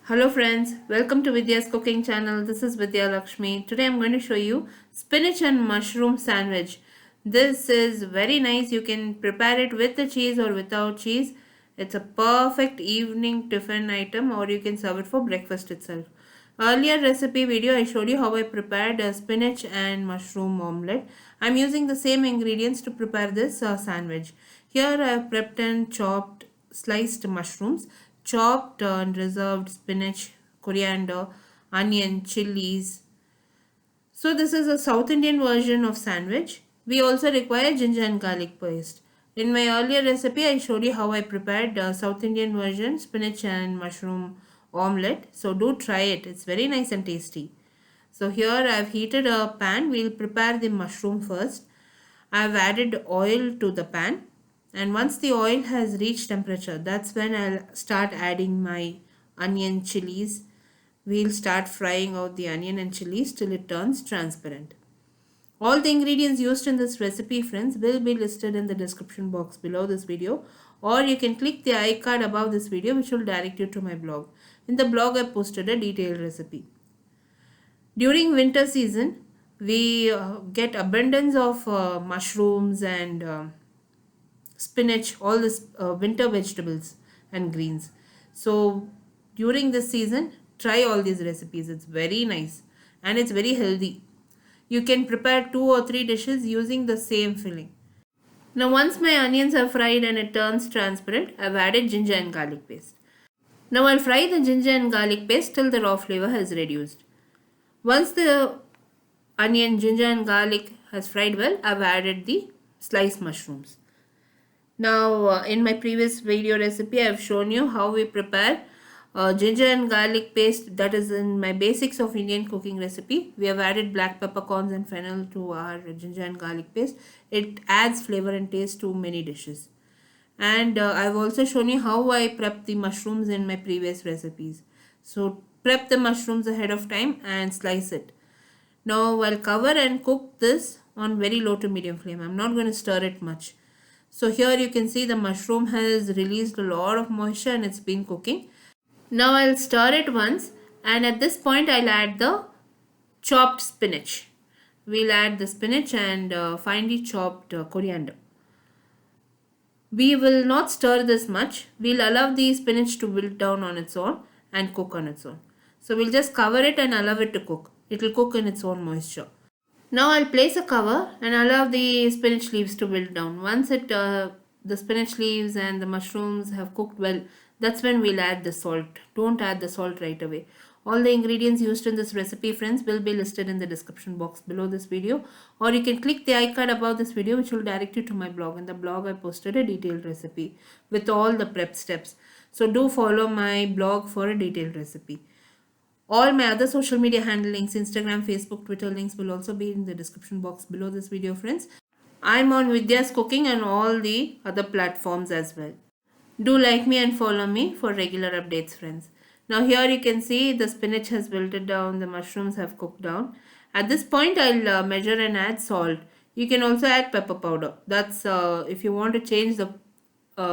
Hello friends, welcome to Vidyascooking channel. This is Vidya Lakshmi. Today I'm going to show you spinach and mushroom sandwich. This is very nice. You can prepare it with the cheese or without cheese. It's a perfect evening tiffin item, or you can serve it for breakfast itself. Earlier recipe video I showed you how I prepared a spinach and mushroom omelette. I'm using the same ingredients to prepare this sandwich. Here I have prepped and chopped sliced mushrooms, chopped and reserved spinach, coriander, onion, chilies. So this is a South Indian version of sandwich. We also require ginger and garlic paste. In my earlier recipe, I showed you how I prepared South Indian version spinach and mushroom omelette. So do try it. It's very nice and tasty. So here I have heated a pan. We'll prepare the mushroom first. I have added oil to the pan, and once the oil has reached temperature, that's when I'll start adding my onion, chilies. We'll start frying out the onion and chilies till it turns transparent. All the ingredients used in this recipe, friends, will be listed in the description box below this video, or you can click the icon above this video, which will direct you to my blog. In the blog I posted a detailed recipe. During winter season, we get abundance of mushrooms and spinach, all this winter vegetables and greens. So during this season, try all these recipes. It's very nice and it's very healthy. You can prepare 2 or 3 dishes using the same filling. Now once my onions are fried and it turns transparent, I've added ginger and garlic paste. Now I'll fry the ginger and garlic paste till the raw flavor has reduced. Once the onion, ginger and garlic has fried well, I've added the sliced mushrooms. Now in my previous video recipe, I've shown you how we prepare ginger and garlic paste. That is in my basics of Indian cooking recipe. We have added black peppercorns and fennel to our ginger and garlic paste. It adds flavor and taste to many dishes. And I've also shown you how I prep the mushrooms in my previous recipes. So prep the mushrooms ahead of time and slice it. Now I'll cover and cook this on very low to medium flame. I'm not going to stir it much. So here you can see the mushroom has released a lot of moisture and it's been cooking. Now I'll stir it once, and at this point I'll add the chopped spinach. We'll add the spinach and finely chopped coriander. We will not stir this much. We'll allow the spinach to wilt down on its own and cook on its own. So we'll just cover it and allow it to cook. It will cook in its own moisture. Now I'll place a cover and allow the spinach leaves to wilt down. Once the spinach leaves and the mushrooms have cooked well, that's when we'll add the salt. Don't add the salt right away. All the ingredients used in this recipe, friends, will be listed in the description box below this video, or you can click the icon above this video, which will direct you to my blog. In the blog I posted a detailed recipe with all the prep steps. So do follow my blog for a detailed recipe. All my other social media handle links, Instagram, Facebook, Twitter links will also be in the description box below this video, friends. I'm on Vidyascooking and all the other platforms as well. Do like me and follow me for regular updates, friends. Now here you can see the spinach has wilted down, the mushrooms have cooked down. At this point I'll measure and add salt. You can also add pepper powder. That's if you want to change the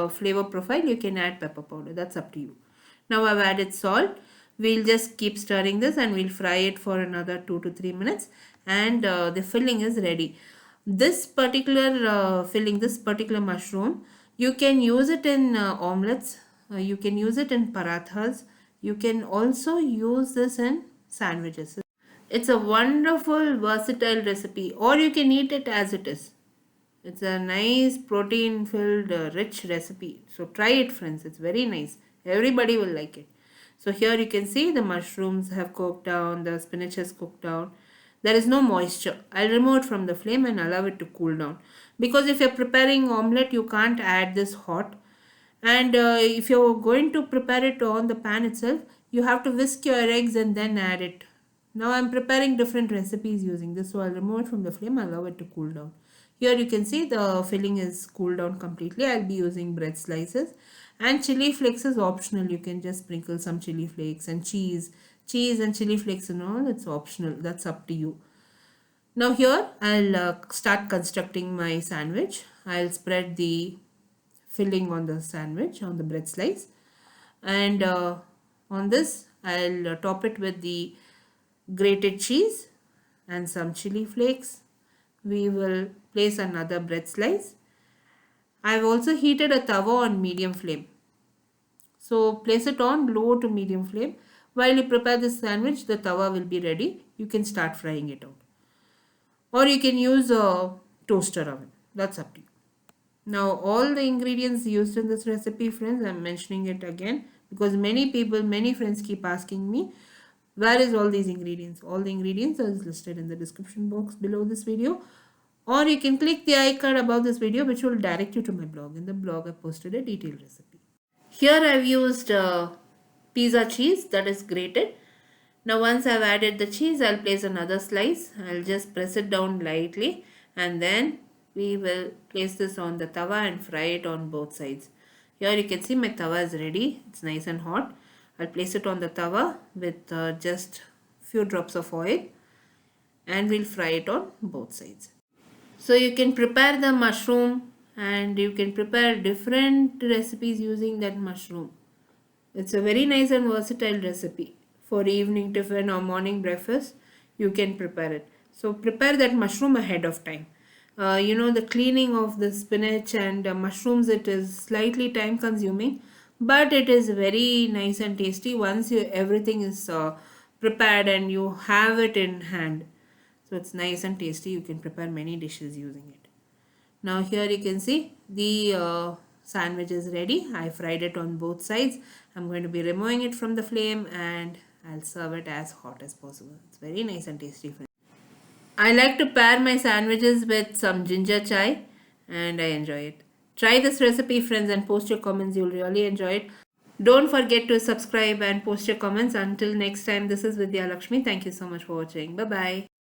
flavor profile, you can add pepper powder. That's up to you. Now I've added salt. We'll just keep stirring this and we'll fry it for another 2 to 3 minutes, and the filling is ready. This particular filling, this particular mushroom, you can use it in omelets, you can use it in parathas, you can also use this in sandwiches. It's a wonderful versatile recipe, or you can eat it as it is. It's a nice protein filled rich recipe. So try it, friends. It's very nice. Everybody will like it. So here you can see the mushrooms have cooked down, the spinach has cooked down. There is no moisture. I'll remove it from the flame and allow it to cool down. Because if you're preparing omelette, you can't add this hot. And if you're going to prepare it on the pan itself, you have to whisk your eggs and then add it. Now I'm preparing different recipes using this. So I'll remove it from the flame and allow it to cool down. Here you can see the filling is cooled down completely. I'll be using bread slices. And chili flakes is optional. You can just sprinkle some chili flakes and cheese and chili flakes and all. It's optional. That's up to you. Now here I'll start constructing my sandwich. I'll spread the filling on the sandwich, on the bread slice. And on this I'll top it with the grated cheese and some chili flakes. We will place another bread slice. I've also heated a tawa on medium flame. So place it on low to medium flame. While you prepare this sandwich, the tawa will be ready. You can start frying it out. Or you can use a toaster oven. That's up to you. Now all the ingredients used in this recipe, friends, I'm mentioning it again because many people, many friends keep asking me, where is all these ingredients? All the ingredients are listed in the description box below this video, or you can click the icon above this video which will direct you to my blog. In the blog I posted a detailed recipe. Here I've used pizza cheese that is grated. Now once I've added the cheese, I'll place another slice. I'll just press it down lightly and then we will place this on the tawa and fry it on both sides. Here you can see my tawa is ready. It's nice and hot. I'll place it on the tawa with just few drops of oil and we'll fry it on both sides. So you can prepare the mushroom and you can prepare different recipes using that mushroom. It's a very nice and versatile recipe. For evening tiffin or morning breakfast, you can prepare it. So prepare that mushroom ahead of time. The cleaning of the spinach and mushrooms, it is slightly time consuming, but it is very nice and tasty once everything is prepared and you have it in hand. So it's nice and tasty. You can prepare many dishes using it. Now here you can see the sandwich is ready. I fried it on both sides. I'm going to be removing it from the flame and I'll serve it as hot as possible. It's very nice and tasty. I like to pair my sandwiches with some ginger chai and I enjoy it. Try this recipe, friends, and post your comments. You'll really enjoy it. Don't forget to subscribe and post your comments. Until next time, this is Vidyalakshmi. Thank you so much for watching. Bye-bye.